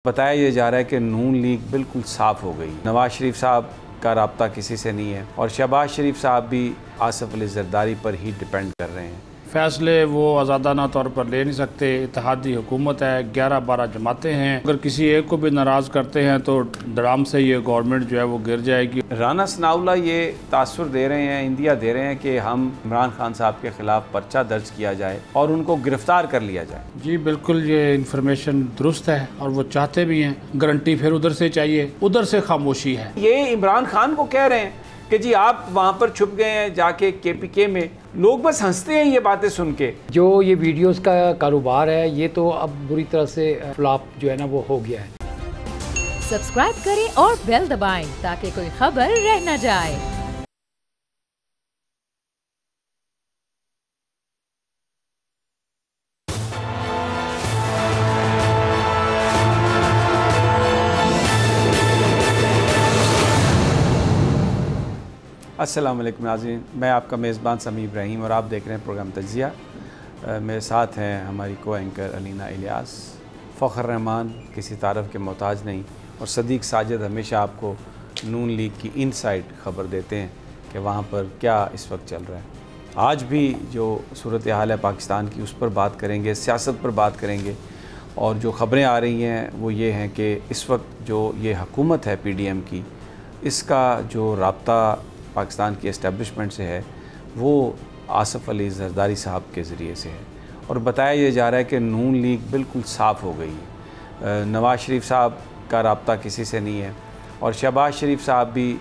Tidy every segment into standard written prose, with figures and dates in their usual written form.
बताया ये जा रहा है कि नून लीग बिल्कुल साफ़ हो गई। नवाज शरीफ साहब का राब्ता किसी से नहीं है और शहबाज शरीफ साहब भी आसिफ अली जरदारी पर ही डिपेंड कर रहे हैं। फैसले वो आज़ादाना तौर पर ले नहीं सकते। इत्तेहादी हुकूमत है, 11-12 जमातें हैं। अगर किसी एक को भी नाराज़ करते हैं तो धड़ाम से ये गवर्नमेंट जो है वो गिर जाएगी। राना सनाउल्लाह ये तासुर दे रहे हैं, इंदिया दे रहे हैं कि हम इमरान खान साहब के खिलाफ पर्चा दर्ज किया जाए और उनको गिरफ्तार कर लिया जाए। जी बिल्कुल, ये इंफॉर्मेशन दुरुस्त है और वो चाहते भी हैं। गारंटी फिर उधर से चाहिए, उधर से खामोशी है। ये इमरान खान को कह रहे हैं कि जी आप वहाँ पर छुप गए हैं जाके KPK में। लोग बस हंसते हैं ये बातें सुन के। जो ये वीडियोस का कारोबार है ये तो अब बुरी तरह से फ्लॉप जो है ना वो हो गया है। सब्सक्राइब करें और बेल दबाएं ताकि कोई खबर रह न जाए। अस्सलाम वालेकुम नाज़रीन, मैं आपका मेज़बान समी इब्राहिम और आप देख रहे हैं प्रोग्राम तज्ज़िया। मेरे साथ हैं हमारी को एंकर अलीना इलियास। फ़ख्र रहमान किसी तारफ़ के मोहताज नहीं और सदीक़ साजिद हमेशा आपको नून लीग की इनसाइड ख़बर देते हैं कि वहाँ पर क्या इस वक्त चल रहा है। आज भी जो सूरत हाल है पाकिस्तान की उस पर बात करेंगे, सियासत पर बात करेंगे और जो ख़बरें आ रही हैं वो ये हैं कि इस वक्त जो ये हुकूमत है PDM की, इसका जो राब्ता पाकिस्तान की एस्टेब्लिशमेंट से है वो आसिफ अली जरदारी साहब के ज़रिए से है और बताया ये जा रहा है कि नून लीग बिल्कुल साफ़ हो गई है। नवाज शरीफ साहब का राब्ता किसी से नहीं है और शहबाज शरीफ साहब भी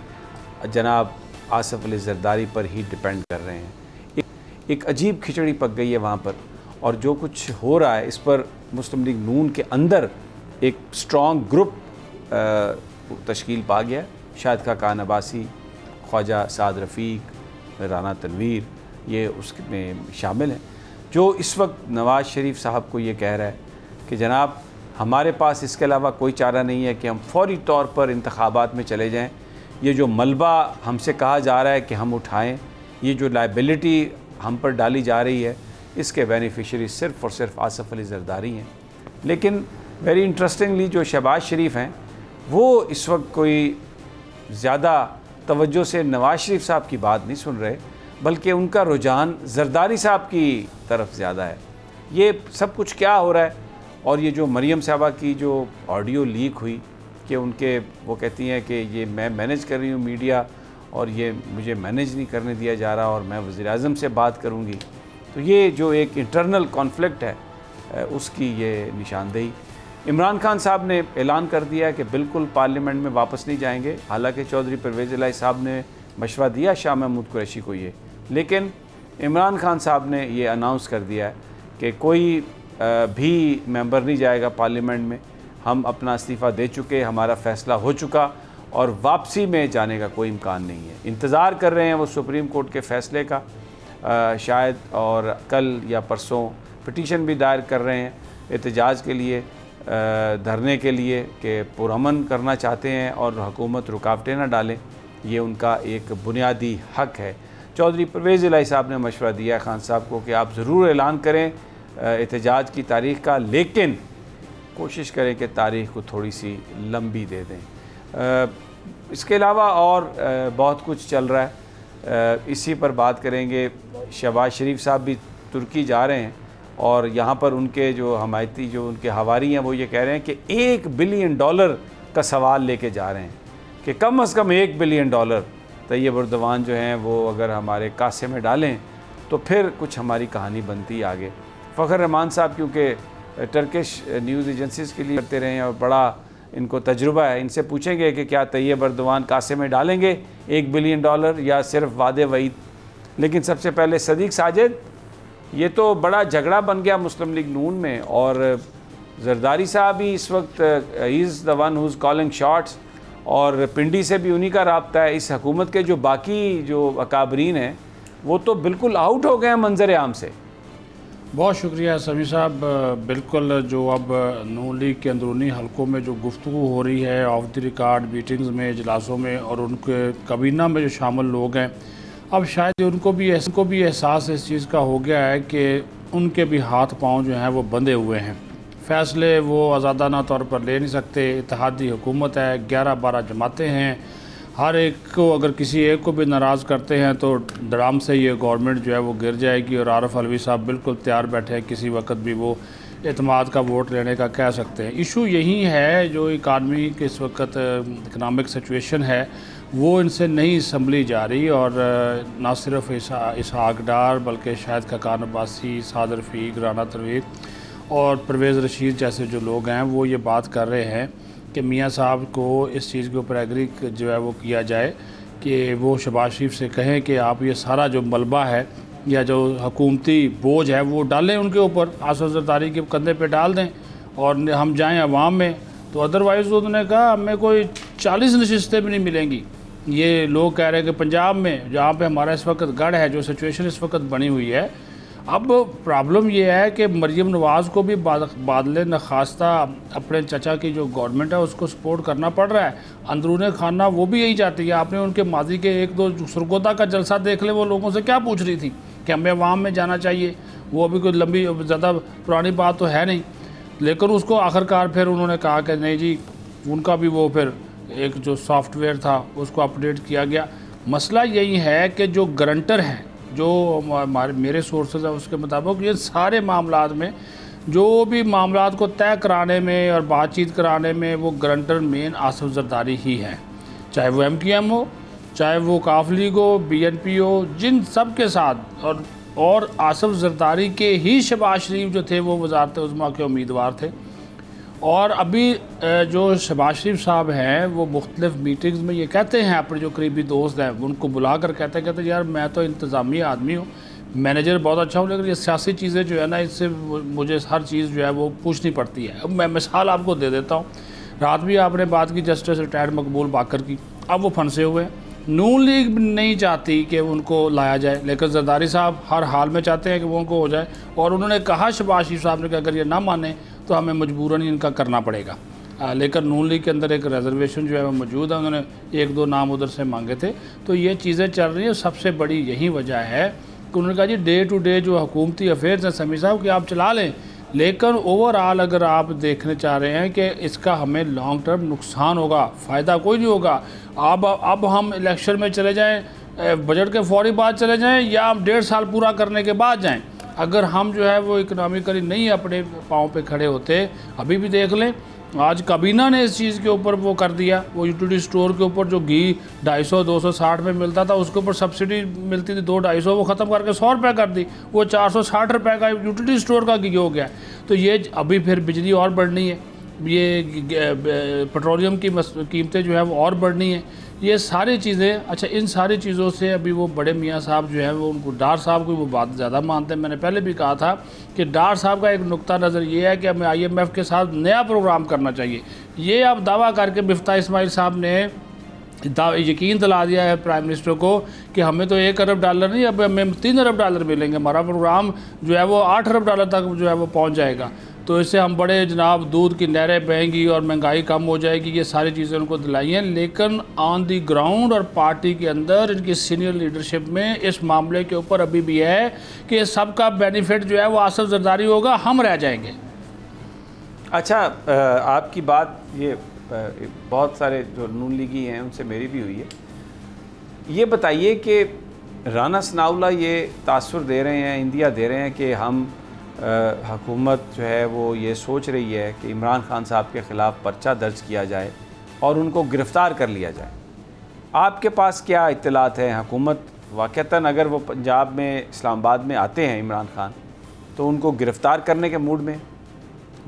जनाब आसिफ अली जरदारी पर ही डिपेंड कर रहे हैं। एक अजीब खिचड़ी पक गई है वहाँ पर और जो कुछ हो रहा है इस पर मुस्लिम लीग नून के अंदर एक स्ट्रॉन्ग ग्रुप तश्कील पा गया। शाहिद खाकान अब्बासी, ख्वाजा साद रफ़ीक, राना तनवीर ये उसमें शामिल हैं, जो इस वक्त नवाज़ शरीफ साहब को ये कह रहा है कि जनाब हमारे पास इसके अलावा कोई चारा नहीं है कि हम फौरी तौर पर इंतखाबात में चले जाएं। ये जो मलबा हमसे कहा जा रहा है कि हम उठाएं, ये जो लाइबिलिटी हम पर डाली जा रही है, इसके बेनिफिशरी सिर्फ़ और सिर्फ आसिफ अली जरदारी हैं। लेकिन वेरी इंटरेस्टिंगली जो शहबाज शरीफ हैं वो इस वक्त कोई ज़्यादा तवज्जो से नवाज शरीफ साहब की बात नहीं सुन रहे, बल्कि उनका रुझान जरदारी साहब की तरफ ज़्यादा है। ये सब कुछ क्या हो रहा है? और ये जो मरियम साहबा की जो ऑडियो लीक हुई कि उनके वो कहती हैं कि ये मैं मैनेज कर रही हूँ मीडिया और ये मुझे मैनेज नहीं करने दिया जा रहा और मैं वज़ीर-ए-आज़म से बात करूँगी, तो ये जो एक इंटरनल कॉन्फ्लिक्ट है उसकी ये निशानदेही। इमरान खान साहब ने ऐलान कर दिया है कि बिल्कुल पार्लियामेंट में वापस नहीं जाएंगे। हालांकि चौधरी परवेज़ इलाही साहब ने मशवरा दिया शाह महमूद कुरैशी को ये, लेकिन इमरान खान साहब ने ये अनाउंस कर दिया है कि कोई भी मेंबर नहीं जाएगा पार्लियामेंट में। हम अपना इस्तीफ़ा दे चुके, हमारा फ़ैसला हो चुका और वापसी में जाने का कोई इम्कान नहीं है। इंतज़ार कर रहे हैं वो सुप्रीम कोर्ट के फ़ैसले का, शायद और कल या परसों पिटीशन भी दायर कर रहे हैं एहतजाज के लिए, धरने के लिए कि पुरअमन करना चाहते हैं और हुकूमत रुकावटें ना डालें। ये उनका एक बुनियादी हक है। चौधरी परवेज़ इलाही साहब ने मशवरा दिया है खान साहब को कि आप ज़रूर ऐलान करें एहतजाज की तारीख़ का, लेकिन कोशिश करें कि तारीख़ को थोड़ी सी लंबी दे दें। इसके अलावा और बहुत कुछ चल रहा है, इसी पर बात करेंगे। शहबाज शरीफ साहब भी तुर्की जा रहे हैं और यहाँ पर उनके जो हमायती जो उनके हवारी हैं वो ये कह रहे हैं कि $1 बिलियन का सवाल लेके जा रहे हैं कि कम से कम $1 बिलियन तैयब अर्दवान जो हैं वो अगर हमारे कासे में डालें तो फिर कुछ हमारी कहानी बनती आगे। फ़ख्र रहमान साहब क्योंकि टर्किश न्यूज़ एजेंसीज़ के लिए करते रहे हैं और बड़ा इनको तजुर्बा है, इनसे पूछेंगे कि क्या तैयब अर्दवान कासे में डालेंगे $1 बिलियन या सिर्फ वादे वईद। लेकिन सबसे पहले सदीक़ साजिद, ये तो बड़ा झगड़ा बन गया मुस्लिम लीग नून में और जरदारी साहब ही इस वक्त he is the one who is calling shots और पिंडी से भी उन्हीं का राब्ता है। इस हुकूमत के जो बाकी जो अकाबरीन हैं वो तो बिल्कुल आउट हो गए हैं मंजर आम से। बहुत शुक्रिया समी साहब। बिल्कुल जो अब नून लीग के अंदरूनी हलकों में जो गुफ्तगू हो रही है ऑफ द रिकॉर्ड मीटिंग्स में, इजलासों में और उनके काबीना में जो शामिल लोग हैं, अब शायद उनको भी एहसास इस चीज़ का हो गया है कि उनके भी हाथ पांव जो हैं वो बंधे हुए हैं। फ़ैसले वो आज़ादाना तौर पर ले नहीं सकते। इत्तेहादी हुकूमत है, 11-12 जमातें हैं, हर एक को अगर किसी एक को भी नाराज़ करते हैं तो धड़ाम से ये गवर्नमेंट जो है वो गिर जाएगी। और आरिफ अलवी साहब बिल्कुल तैयार बैठे हैं, किसी वक्त भी वो एतमाद का वोट लेने का कह सकते हैं। इशू यही है जो इकानमी के इस वक्त इकनॉमिक सिचुएशन है वो इनसे नहीं संभली जा रही। और ना सिर्फ इसहाक डार बल्कि शायद खकान अब्बासी, साद रफ़ीक, राना तनवीर और परवेज़ रशीद जैसे जो लोग हैं वो ये बात कर रहे हैं कि मियाँ साहब को इस चीज़ के ऊपर एग्री जो है वो किया जाए कि वो शहबाज शरीफ से कहें कि आप ये सारा जो मलबा है या जो हुकूमती बोझ है वो डालें उनके ऊपर, आसिफ ज़रदारी के कंधे पे डाल दें और हम जाएं अवाम में। तो अदरवाइज़ उन्होंने कहा हमें कोई 40 नशिस्तें भी नहीं मिलेंगी। ये लोग कह रहे हैं कि पंजाब में जहाँ पे हमारा इस वक्त गढ़ है, जो सिचुएशन इस वक्त बनी हुई है, अब प्रॉब्लम ये है कि मरीम नवाज़ को भी बादल नखास्ता अपने चचा की जो गवर्नमेंट है उसको सपोर्ट करना पड़ रहा है। अंदरूनी खाना वो भी यही चाहती है। आपने उनके माजी के 1-2 सरगोदा का जलसा देख ले, वो लोगों से क्या पूछ रही थी कि हमें अवाम में जाना चाहिए। वो अभी कोई लंबी ज़्यादा पुरानी बात तो है नहीं, लेकिन उसको आखिरकार फिर उन्होंने कहा कि नहीं जी, उनका भी वो फिर एक जो सॉफ्टवेयर था उसको अपडेट किया गया। मसला यही है कि जो गारंटर हैं, जो हमारे मेरे सोर्सेज है उसके मुताबिक ये सारे मामलात में जो भी मामलात को तय कराने में और बातचीत कराने में वो गारंटर मेन आसिफ ज़रदारी ही है। चाहे वो MQM हो, चाहे वो काफ लीग हो, BNP हो, जिन सब के साथ। और आसिफ ज़रदारी के ही शहबाज शरीफ जो थे वो वज़ारत उज़्मा के उम्मीदवार थे। और अभी जो शहबाज शरीफ साहब हैं वो मुख्तलिफ मीटिंग्स में ये कहते हैं, अपने जो करीबी दोस्त हैं उनको बुला कर कहते यार मैं तो इंतज़ामी आदमी हूँ, मैनेजर बहुत अच्छा हूँ, लेकिन ये सियासी चीज़ें जो है ना इससे मुझे हर चीज़ जो है वो पूछनी पड़ती है। अब मैं मिसाल आपको दे देता हूँ। रात भी आपने बात की जस्टिस रिटायर्ड मकबूल बाकर की, अब वो फंसे हुए हैं। नून लीग नहीं चाहती कि उनको लाया जाए, लेकिन ज़रदारी साहब हर हाल में चाहते हैं कि वो उनको हो जाए। और उन्होंने कहा शहबाज शरीफ साहब ने कि अगर ये ना माने तो हमें मजबूरन इनका करना पड़ेगा। लेकिन नून लीग के अंदर एक रिजर्वेशन जो है वो मौजूद है, उन्होंने 1-2 नाम उधर से मांगे थे। तो ये चीज़ें चल रही हैं। सबसे बड़ी यही वजह है कि उन्होंने कहा जी डे टू डे जो हुकूमती अफेयर्स हैं समी साहब कि आप चला लें, लेकिन ओवरऑल अगर आप देखने चाह रहे हैं कि इसका हमें लॉन्ग टर्म नुकसान होगा, फ़ायदा कोई नहीं होगा। अब हम इलेक्शन में चले जाएँ, बजट के फौरी बाद चले जाएँ, या हम 1.5 साल पूरा करने के बाद जाएँ। अगर हम जो है वो इकनॉमिकली नहीं अपने पाँव पे खड़े होते, अभी भी देख लें आज काबीना ने इस चीज़ के ऊपर वो कर दिया। वो यूटिलिटी स्टोर के ऊपर जो घी 250-260 में मिलता था उसके ऊपर सब्सिडी मिलती थी 2-250, वो ख़त्म करके 100 रुपये कर दी। वो 460 रुपये का यूटिलिटी स्टोर का घी हो गया। तो ये अभी फिर बिजली और बढ़नी है, ये पेट्रोलियम की कीमतें जो है वो और बढ़नी है, ये सारी चीज़ें। अच्छा, इन सारी चीज़ों से अभी वो बड़े मियाँ साहब जो है वो उनको डार साहब को वो बात ज़्यादा मानते हैं। मैंने पहले भी कहा था कि डार साहब का एक नुक्ता नज़र ये है कि हमें IMF के साथ नया प्रोग्राम करना चाहिए। ये अब दावा करके मिफ्ता इस्माइल साहब ने यकीन दिला दिया है प्राइम मिनिस्टर को कि हमें तो $1 अरब नहीं, अब हमें $3 अरब मिलेंगे, हमारा प्रोग्राम जो है वो $8 अरब तक जो है वो पहुँच जाएगा। तो इससे हम बड़े जनाब दूध की नहरें बहेंगी और महंगाई कम हो जाएगी। ये सारी चीज़ें उनको दिलाई हैं, लेकिन ऑन दी ग्राउंड और पार्टी के अंदर इनकी सीनियर लीडरशिप में इस मामले के ऊपर अभी भी है कि सबका बेनिफिट जो है वो आसिफ ज़रदारी होगा, हम रह जाएंगे। अच्छा, आपकी बात ये बहुत सारे जो नून लीगी हैं उनसे मेरी भी हुई है। ये बताइए कि राना सनाउल्लाह ये तासुर दे रहे हैं, इंदिया दे रहे हैं कि हम हुकूमत जो है वो ये सोच रही है कि इमरान खान साहब के ख़िलाफ़ पर्चा दर्ज किया जाए और उनको गिरफ़्तार कर लिया जाए। आपके पास क्या इत्तलात है? हुकूमत वाक़तन अगर वो पंजाब में इस्लामाबाद में आते हैं इमरान खान तो उनको गिरफ़्तार करने के मूड में?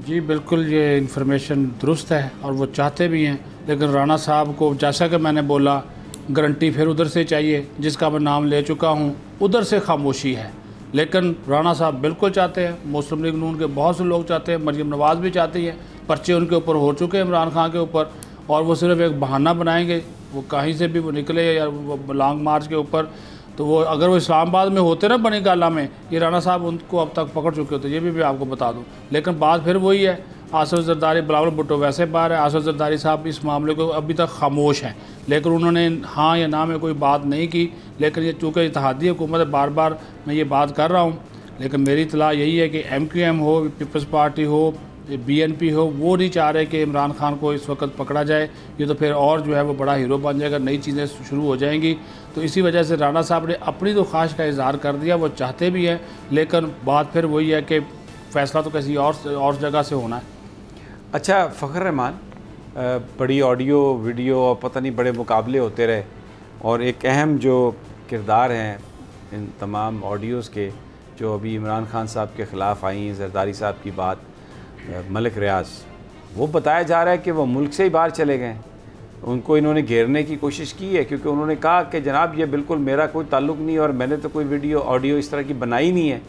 जी बिल्कुल, ये इन्फॉर्मेशन दुरुस्त है और वो चाहते भी हैं, लेकिन राना साहब को जैसा कि मैंने बोला गारंटी फिर उधर से चाहिए, जिसका मैं नाम ले चुका हूँ, उधर से खामोशी है। लेकिन राना साहब बिल्कुल चाहते हैं, मुस्लिम लीग नून के बहुत से लोग चाहते हैं, मरीम नवाज़ भी चाहती है, पर्चे उनके ऊपर हो चुके हैं इमरान खान के ऊपर, और वो सिर्फ एक बहाना बनाएंगे, वो कहीं से भी वो निकले या वो लॉन्ग मार्च के ऊपर। तो वो अगर वो इस्लामाबाद में होते ना बनी गाला में, ये राना साहब उनको अब तक पकड़ चुके होते, ये भी आपको बता दूँ। लेकिन बात फिर वही है, आसिफ ज़रदारी, बिलावल भुट्टो वैसे बाहर है, आसिफ ज़रदारी साहब इस मामले को अभी तक खामोश हैं, लेकिन उन्होंने हाँ या ना में कोई बात नहीं की। लेकिन ये चूँकि इत्तेहादी हुकूमत है, बार बार मैं ये बात कर रहा हूँ, लेकिन मेरी इतला यही है कि MQM हो, पीपल्स पार्टी हो, BNP हो, वो नहीं चाह रहे कि इमरान खान को इस वक्त पकड़ा जाए। ये तो फिर और जो है वो बड़ा हीरो बन जाएगा, नई चीज़ें शुरू हो जाएंगी। तो इसी वजह से राणा साहब ने अपनी तो ख्वाहिश का इजहार कर दिया, वो चाहते भी हैं, लेकिन बात फिर वही है कि फ़ैसला तो किसी और जगह से होना है। अच्छा फ़खर रहमान, बड़ी ऑडियो वीडियो और पता नहीं बड़े मुकाबले होते रहे, और एक अहम जो किरदार हैं इन तमाम ऑडियोज़ के जो अभी इमरान खान साहब के ख़िलाफ़ आई हैं, जरदारी साहब की बात, मलिक रियाज, वो बताया जा रहा है कि वो मुल्क से ही बाहर चले गए। उनको इन्होंने घेरने की कोशिश की है, क्योंकि उन्होंने कहा कि जनाब ये बिल्कुल मेरा कोई ताल्लुक़ नहीं और मैंने तो कोई वीडियो ऑडियो इस तरह की बनाई नहीं है।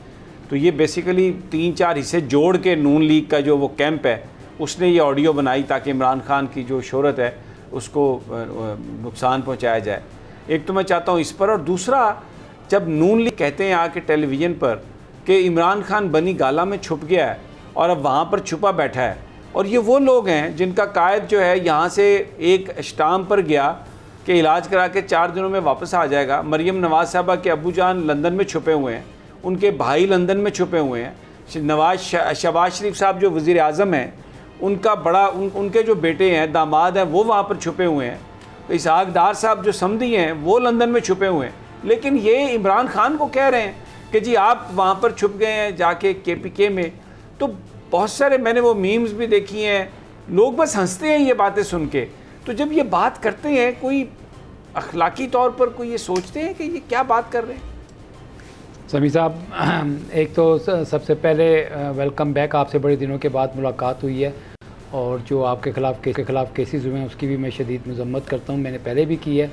तो ये बेसिकली 3-4 हिस्से जोड़ के नून लीग का जो वो कैंप है उसने ये ऑडियो बनाई ताकि इमरान खान की जो शोहरत है उसको नुकसान पहुँचाया जाए। एक तो मैं चाहता हूँ इस पर, और दूसरा जब नून लीग कहते हैं आके टेलीविज़न पर कि इमरान खान बनी गाला में छुप गया है और अब वहाँ पर छुपा बैठा है, और ये वो लोग हैं जिनका कायद जो है यहाँ से एक स्टाम्प पर गया कि इलाज करा के 4 दिनों में वापस आ जाएगा। मरियम नवाज़ साहबा के अबू जान लंदन में छुपे हुए हैं, उनके भाई लंदन में छुपे हुए हैं, शहबाज शरीफ साहब जो वज़ीर आज़म हैं उनका बड़ा उनके जो बेटे हैं दामाद हैं वो वहाँ पर छुपे हुए हैं, तो इसहाक डार साहब जो समधी हैं वो लंदन में छुपे हुए हैं। लेकिन ये इमरान खान को कह रहे हैं कि जी आप वहाँ पर छुप गए हैं जाके KPK में। तो बहुत सारे मैंने वो मीम्स भी देखी हैं, लोग बस हंसते हैं ये बातें सुन के। तो जब ये बात करते हैं कोई अखलाकी तौर पर कोई ये सोचते हैं कि ये क्या बात कर रहे हैं? समी साहब, एक तो सबसे पहले वेलकम बैक, आपसे बड़े दिनों के बाद मुलाकात हुई है, और जो आपके ख़िलाफ़ केसेस हुए हैं उसकी भी मैं शदीद मज़म्मत करता हूँ, मैंने पहले भी की है।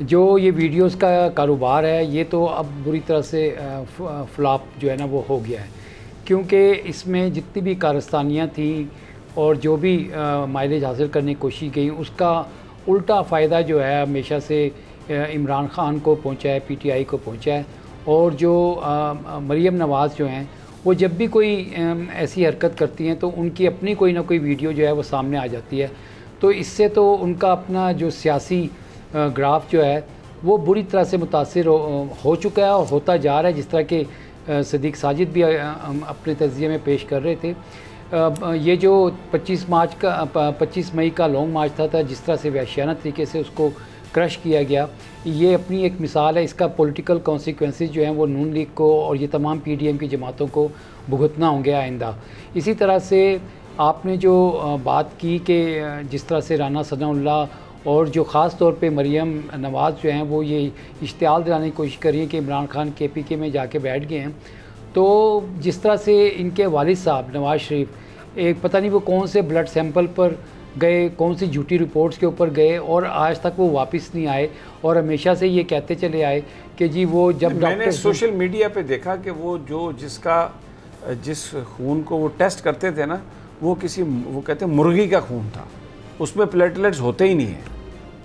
जो ये वीडियोस का कारोबार है ये तो अब बुरी तरह से फ्लॉप जो है ना वो हो गया है, क्योंकि इसमें जितनी भी कारस्तानियाँ थी और जो भी माइलेज हासिल करने की कोशिश गई उसका उल्टा फ़ायदा जो है हमेशा से इमरान खान को पहुँचा है, PTI को पहुँचा है। और जो मरियम नवाज़ जो हैं वो जब भी कोई ऐसी हरकत करती हैं तो उनकी अपनी कोई ना कोई वीडियो जो है वो सामने आ जाती है। तो इससे तो उनका अपना जो सियासी ग्राफ जो है वो बुरी तरह से मुतासिर हो चुका है और होता जा रहा है। जिस तरह के सदीक साजिद भी अपने तज़किये में पेश कर रहे थे, ये जो 25 मई का लॉन्ग मार्च था जिस तरह से वहशियाना तरीके से उसको क्रश किया गया, ये अपनी एक मिसाल है। इसका पॉलिटिकल कॉन्सिक्वेंसेस जो हैं वो नून लीग को और ये तमाम PDM की जमातों को भुगतना होंगे आइंदा। इसी तरह से आपने जो बात की कि जिस तरह से राना सनाउल्लाह और जो ख़ास तौर पे मरियम नवाज़ जो हैं वो ये इश्तियाल दिलाने की कोशिश कर रही हैं कि इमरान खान KPK में जाके बैठ गए हैं। तो जिस तरह से इनके वालिद साहब नवाज़ शरीफ एक पता नहीं वो कौन से ब्लड सैंपल पर गए, कौन सी झूठी रिपोर्ट्स के ऊपर गए और आज तक वो वापस नहीं आए, और हमेशा से ये कहते चले आए कि जी वो जब मैंने सोशल मीडिया पे देखा कि वो जो जिस खून को वो टेस्ट करते थे ना वो कहते हैं मुर्गी का खून था, उसमें प्लेटलेट्स होते ही नहीं है।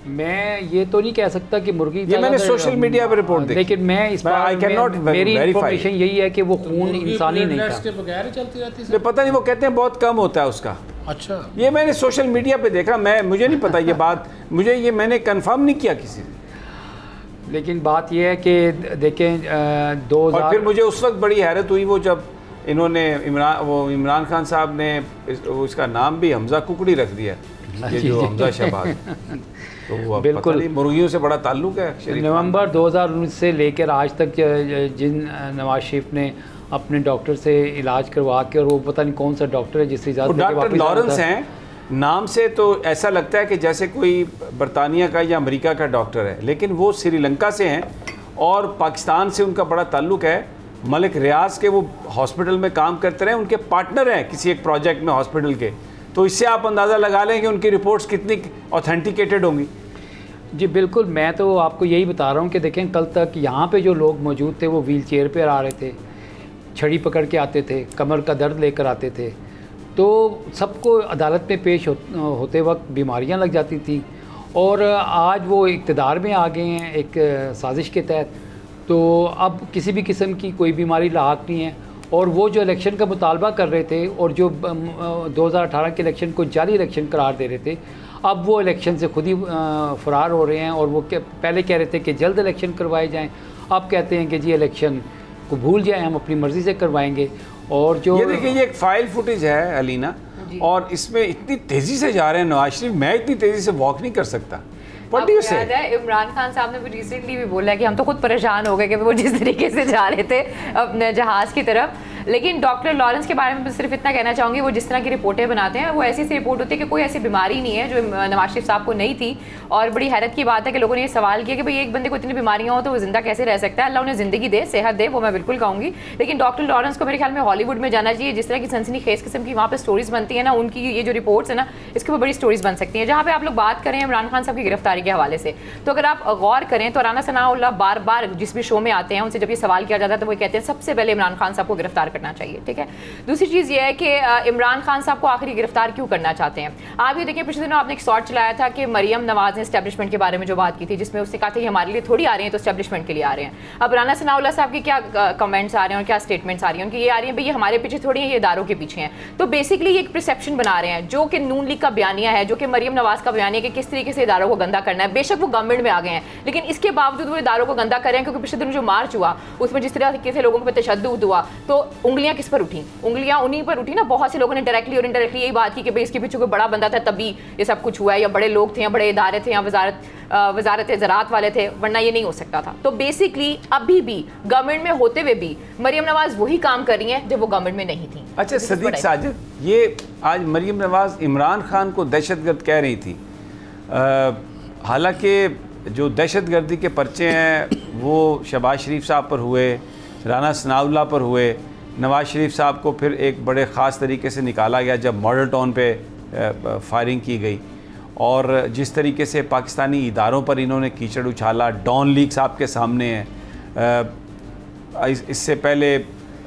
मैं ये तो नहीं कह सकता कि मुर्गी, ये मैंने सोशल मीडिया पर रिपोर्ट देखी, लेकिन मैं इस बार मेरी इंफॉर्मेशन यही है कि वो खून इंसानी नहीं था, के बगैर चलती रहती है। पता नहीं, वो कहते हैं बहुत कम होता है उसका। अच्छा, ये मैंने सोशल मीडिया पे देखा, मुझे नहीं पता ये बात, मैंने कंफर्म नहीं किया किसी ने। लेकिन बात ये है कि देखें 2000 और फिर मुझे उस वक्त बड़ी हैरत हुई वो जब इन्होंने इमरान खान साहब ने इसका नाम भी हमजा कुकड़ी रख दिया, ये जो हमजा शहबाज, तो वो बिल्कुल मुर्गियों से बड़ा ताल्लुक है। नवंबर 2019 से लेकर आज तक जिन नवाज शरीफ ने अपने डॉक्टर से इलाज करवा के, और वो पता नहीं कौन सा डॉक्टर है जिससे डॉक्टर लॉरेंस हैं नाम से, तो ऐसा लगता है कि जैसे कोई बरतानिया का या अमेरिका का डॉक्टर है, लेकिन वो श्रीलंका से हैं और पाकिस्तान से उनका बड़ा ताल्लुक है। मलिक रियाज के वो हॉस्पिटल में काम करते रहे, उनके पार्टनर हैं किसी एक प्रोजेक्ट में हॉस्पिटल के, तो इससे आप अंदाज़ा लगा लें कि उनकी रिपोर्ट्स कितनी ऑथेंटिकेटेड होंगी। जी बिल्कुल, मैं तो आपको यही बता रहा हूँ कि देखें कल तक यहाँ पे जो लोग मौजूद थे वो व्हील चेयर पर आ रहे थे, छड़ी पकड़ के आते थे, कमर का दर्द लेकर आते थे, तो सबको अदालत में पेश होते वक्त बीमारियाँ लग जाती थी, और आज वो इक़्तिदार में आ गए हैं एक साजिश के तहत, तो अब किसी भी किस्म की कोई बीमारी लाक नहीं है। और वो जो इलेक्शन का मुतालबा कर रहे थे और जो 2018 के इलेक्शन को जाली इलेक्शन करार दे रहे थे, अब वो इलेक्शन से खुद ही फ़रार हो रहे हैं, और वो पहले कह रहे थे कि जल्द इलेक्शन करवाए जाएँ, अब कहते हैं कि जी इलेक्शन को भूल जाए, हम अपनी मर्ज़ी से करवाएंगे। और जो ये देखिए, ये एक फाइल फुटेज है अलीना, और इसमें इतनी तेजी से जा रहे हैं नवाज शरीफ, मैं इतनी तेजी से वॉक नहीं कर सकता। याद है इमरान खान साहब ने भी रिसेंटली भी बोला है कि हम तो खुद परेशान हो गए कि वो जिस तरीके से जा रहे थे अपने जहाज़ की तरफ। लेकिन डॉक्टर लॉरेंस के बारे में सिर्फ इतना कहना चाहूँगी, वो जिस तरह की रिपोर्टें बनाते हैं वो ऐसी रिपोर्ट होती है कि कोई ऐसी बीमारी नहीं है जो नवाज शरीफ साहब को नहीं थी। और बड़ी हैरत की बात है कि लोगों ने ये सवाल किया कि भाई एक बंदे को इतनी बीमारियाँ हो तो वो जिंदा कैसे रह सकता है। अल्लाह उन्हें ज़िंदगी दे, सेहत दे, वो मैं बिल्कुल कहूँगी। लेकिन डॉक्टर लॉरेंस को मेरे ख्याल में हॉलीवुड में जाना चाहिए। जिस तरह की सनसनीखेज किस्म की वहाँ पर स्टोरीज बनती है ना, उनकी ये जो रिपोर्ट्स है ना, इसके ऊपर बड़ी स्टोरीज बन सकती हैं। जहाँ पे आप लोग बात करें इमरान खान साहब की गिरफ्तारी के हवाले से, तो अगर आप गौर करें तो राना सनाउल्लाह बार बार जिस भी शो में आते हैं उनसे जब ये सवाल किया जाता है तो वो कहते हैं सबसे पहले इमरान खान साहब को गिरफ्तार करना चाहिए। ठीक है, दूसरी चीज़ ये है कि इमरान खान साहब को आखिरी गिरफ्तार क्यों करना चाहते हैं। आप ये देखिए, पिछले दिनों आपने एक शॉर्ट चलाया था कि मरियम नवाज ने एस्टेब्लिशमेंट के बारे में जो बात की थी, जिसमें उसने कहा था कि हमारे लिए थोड़ी आ रहे हैं तो एस्टेब्लिशमेंट के लिए आ रहे हैं। अब राना सनाउल्लाह साहब की क्या कमेंट्स आ रहे हैं और क्या स्टेटमेंट्स आ रही हैं, उनकी ये आ रही है भाई ये हमारे पीछे थोड़ी है, ये इदारों के पीछे हैं। तो बेसिकली ये एक परसेप्शन बना रहे हैं जो कि नून लीग का बयानिया है, जो कि मरियम नवाज का बयानिया कि किस तरीके से इदारों को गंदा करना है। बेशक वो गवर्नमेंट में आ गए हैं, लेकिन इसके बावजूद वो इदारों को गंदा कर रहे हैं, क्योंकि पिछले दिन जो मार्च हुआ उसमें जिस तरह से लोगों पर तशद्दुद हुआ, तो उंगलियां किस पर उठी? उंगलियां उन्हीं पर उठी ना। बहुत से लोगों ने डायरेक्टली और इनडायरेक्टली यही बात की कि भाई इसके पीछे कोई बड़ा बंदा था तभी ये सब कुछ हुआ है, या बड़े लोग थे, या बड़े इदारे थे, या वजारत ज़राअत वाले थे, वरना ये नहीं हो सकता था। तो बेसिकली अभी भी गवर्नमेंट में होते हुए भी मरियम नवाज वही काम कर रही हैं जब वो गवर्नमेंट में नहीं थी। अच्छा सदीक साजिद, ये आज मरियम नवाज इमरान खान को दहशतगर्द कह रही थी, हालांकि जो दहशतगर्दी के पर्चे हैं वो शहबाज शरीफ साहब पर हुए, राना सनाउल्लाह पर हुए, नवाज शरीफ साहब को फिर एक बड़े ख़ास तरीके से निकाला गया जब मॉडल टाउन पे फायरिंग की गई, और जिस तरीके से पाकिस्तानी इदारों पर इन्होंने कीचड़ उछाला, डॉन लीग साहब के सामने है। इससे पहले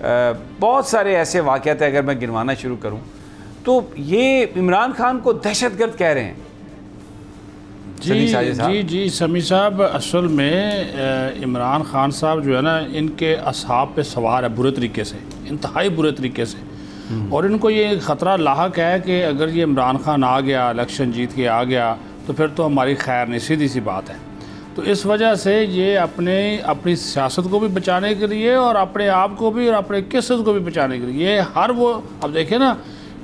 बहुत सारे ऐसे वाक़यात हैं, अगर मैं गिनवाना शुरू करूं तो ये इमरान खान को दहशतगर्द कह रहे हैं। जी समी साहब, असल में इमरान खान साहब जो है ना, इनके असहाब पे सवार है बुरे तरीके से, इंतहाई बुरे तरीके से। और इनको ये ख़तरा लाहक है कि अगर ये इमरान खान आ गया, इलेक्शन जीत के आ गया, तो फिर तो हमारी खैर नहीं, सीधी सी बात है। तो इस वजह से ये अपनी सियासत को भी बचाने के लिए और अपने आप को भी और अपने किस्सत को भी बचाने के लिए हर वो, अब देखिए ना,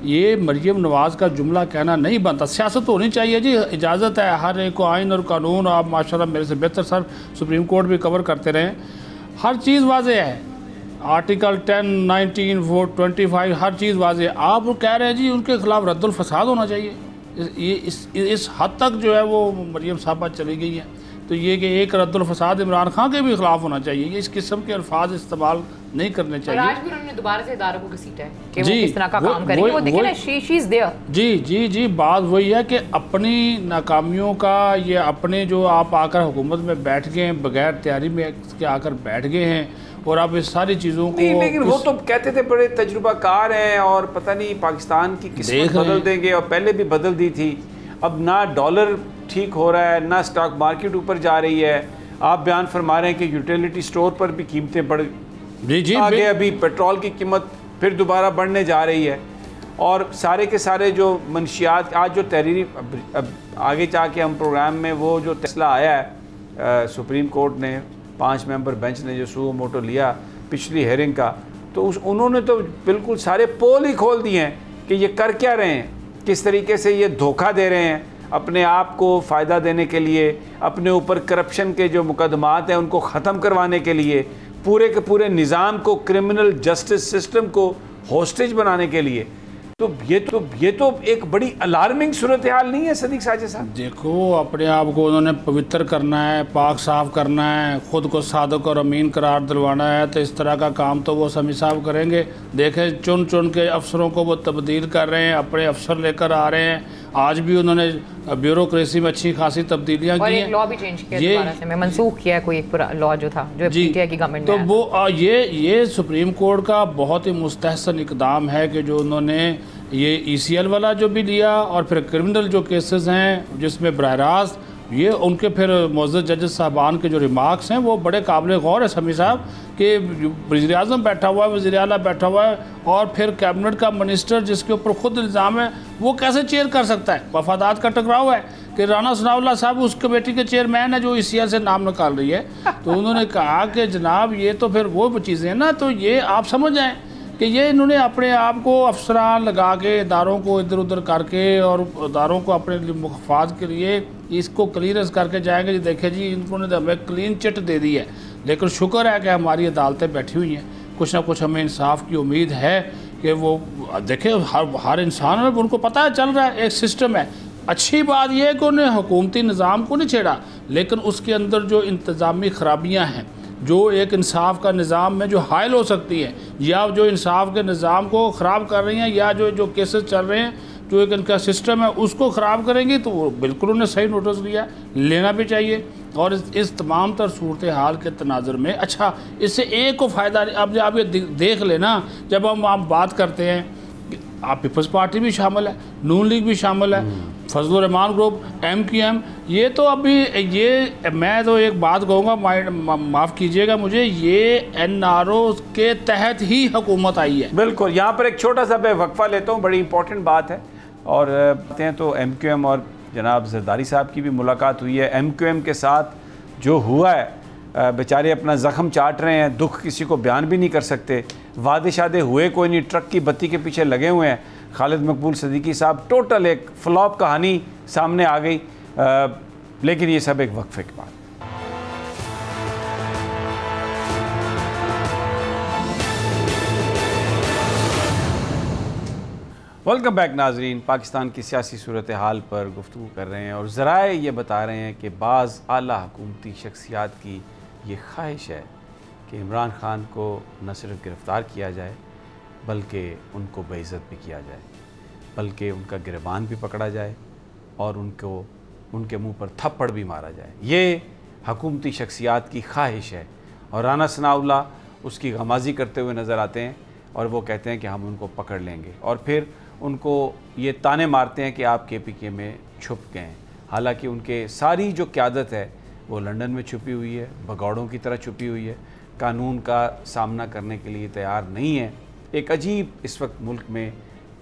ये मरियम नवाज़ का जुमला कहना नहीं बनता। सियासत होनी चाहिए जी, इजाज़त है हर एक को, आइन और कानून। आप माशाल्लाह मेरे से बेहतर सर सुप्रीम कोर्ट भी कवर करते रहें, हर चीज़ वाज़ेह है, आर्टिकल 10, 19, 25 हर चीज़ वाज़ेह। आप कह रहे हैं जी उनके खिलाफ रद्दुल फसाद होना चाहिए। इस हद तक जो है वो मरियम साहबा चली गई है। तो ये कि एक रद्दुल फसाद इमरान खान के भी खिलाफ होना चाहिए, ये इस किस्म के अल्फाज इस्तेमाल नहीं करने चाहिए। और आज भी उन्होंने दोबारा से इदारों को घसीटा है कि वो किस तरह का काम करेंगे। वो देखिए ना, शी इज देयर। जी बात वही है कि अपनी नाकामियों का, ये अपने जो आप आकर हुकूमत में बैठ गए हैं, बगैर तैयारी में के आकर बैठ गए हैं, और आप इस सारी चीज़ों को नहीं, लेकिन वो तो कहते थे बड़े तजुर्बाकार हैं और पता नहीं पाकिस्तान की किस्मत बदल देंगे, और पहले भी बदल दी थी। अब ना डॉलर ठीक हो रहा है, ना स्टॉक मार्केट ऊपर जा रही है। आप बयान फरमा रहे हैं कि यूटिलिटी स्टोर पर भी कीमतें बढ़ आगे, अभी पेट्रोल की कीमत फिर दोबारा बढ़ने जा रही है, और सारे के सारे जो मनशियात आज जो तहरीरी, अब आगे जाके हम प्रोग्राम में वो जो फैसला आया है सुप्रीम कोर्ट ने, 5 मेंबर बेंच ने जो सुओ मोटो लिया पिछली हेयरिंग का, तो उन्होंने तो बिल्कुल सारे पोल ही खोल दिए हैं कि ये कर क्या रहे हैं, किस तरीके से ये धोखा दे रहे हैं अपने आप को फ़ायदा देने के लिए, अपने ऊपर करप्शन के जो मुकदमात हैं उनको ख़त्म करवाने के लिए, पूरे के पूरे निज़ाम को, क्रिमिनल जस्टिस सिस्टम को होस्टेज बनाने के लिए। तो ये तो एक बड़ी अलार्मिंग सूरत हाल नहीं है सदीक साजिद साहब? देखो, अपने आप को उन्होंने पवित्र करना है, पाक साफ करना है, ख़ुद को सादक और अमीन करार दिलवाना है, तो इस तरह का काम तो वो समी साहब करेंगे। देखें, चुन चुन के अफसरों को वो तब्दील कर रहे हैं, अपने अफसर लेकर आ रहे हैं। आज भी उन्होंने ब्यूरोक्रेसी में अच्छी खासी तब्दीलियाँ की हैं, लॉ भी चेंज किया, मनसूख किया कोई एक पूरा लॉ जो था, जो पीटीआई की गवर्नमेंट में। तो वो ये सुप्रीम कोर्ट का बहुत ही मुस्तहसन इकदाम है कि जो उन्होंने ये ECL वाला जो भी लिया, और फिर क्रिमिनल जो केसेस हैं जिसमें बरह रास्त ये उनके फिर मुअज़्ज़ज़ जज साहबान के जो रिमार्क्स हैं वो बड़े काबिल गौर है समी साहब, कि वज़ीर आज़म बैठा हुआ है, वज़ीर आला बैठा हुआ है, और फिर कैबिनेट का मिनिस्टर जिसके ऊपर ख़ुद इल्ज़ाम है, वो कैसे चेयर कर सकता है? वफादात का टकराव है कि राना सनाउल्लाह साहब उस कमेटी के चेयरमैन है जो ECL से नाम निकाल रही है। तो उन्होंने कहा कि जनाब ये तो फिर वो चीज़ें हैं ना, तो ये आप समझ जाएँ कि ये इन्होंने अपने आप को अफसरान लगा के इदारों को इधर उधर करके और इदारों को अपने मफाद के लिए इसको क्लियरेंस करके जाएंगे जी, देखे जी इन्होंने तो हमें क्लीन चिट दे दी है। लेकिन शुक्र है कि हमारी अदालतें बैठी हुई हैं, कुछ ना कुछ हमें इंसाफ की उम्मीद है कि वो देखें। हर इंसान में उनको पता चल रहा है, एक सिस्टम है। अच्छी बात यह है कि उन्हें हुकूमती निज़ाम को नहीं छेड़ा, लेकिन उसके अंदर जो इंतज़ामी खराबियाँ हैं, जो एक इंसाफ का निज़ाम में जो हायल हो सकती है, या जो इंसाफ के निज़ाम को ख़राब कर रही हैं, या जो केसेस चल रहे हैं, जो एक इनका सिस्टम है उसको ख़राब करेंगी, तो वो बिल्कुल उन्हें सही नोटिस लिया, लेना भी चाहिए। और इस तमाम तर सूरत हाल के तनाज़ुर में अच्छा इससे एक को फ़ायदा, अब आप ये देख लेना, जब हम आप बात करते हैं, आप पीपल्स पार्टी भी शामिल है, नून लीग भी शामिल है, फजलुर रहमान ग्रुप, MQM, ये तो अभी ये मैं तो एक बात कहूँगा, माफ़ कीजिएगा मुझे, ये NRO के तहत ही हुकूमत आई है। बिल्कुल। यहाँ पर एक छोटा सा मैं वक्फा लेता हूँ, बड़ी इंपॉर्टेंट बात है। और कहते हैं तो MQM और जनाब जरदारी साहब की भी मुलाकात हुई है। MQM के साथ जो हुआ है, बेचारे अपना ज़ख़म चाट रहे हैं, दुख किसी को बयान भी नहीं कर सकते। वादे शादे हुए कोई नहीं, ट्रक की बत्ती के पीछे लगे हुए हैं। खालिद मकबूल सदीकी साहब, टोटल एक फ्लॉप कहानी सामने आ गई। लेकिन ये सब एक वक्फे के बाद। वेलकम बैक नाजरीन। पाकिस्तान की सियासी सूरत हाल पर गुफ्तगू कर रहे हैं और ज़राए ये बता रहे हैं कि बाज़ आला हुकूमती शख्सियात की ये ख्वाहिश है कि इमरान ख़ान को न सिर्फ गिरफ़्तार किया जाए, बल्कि उनको बेइज्जत भी किया जाए, बल्कि उनका गिरबान भी पकड़ा जाए और उनके मुंह पर थप्पड़ भी मारा जाए। ये हुकूमती शख्सियात की ख्वाहिश है। और राना सनाउल्लाह उसकी गमाज़ी करते हुए नज़र आते हैं और वो कहते हैं कि हम उनको पकड़ लेंगे, और फिर उनको ये ताने मारते हैं कि आप KPK में छुप गए हैं। हालांकि उनके सारी जो क़यादत है वो लंदन में छुपी हुई है, भगौड़ों की तरह छुपी हुई है, कानून का सामना करने के लिए तैयार नहीं है। एक अजीब इस वक्त मुल्क में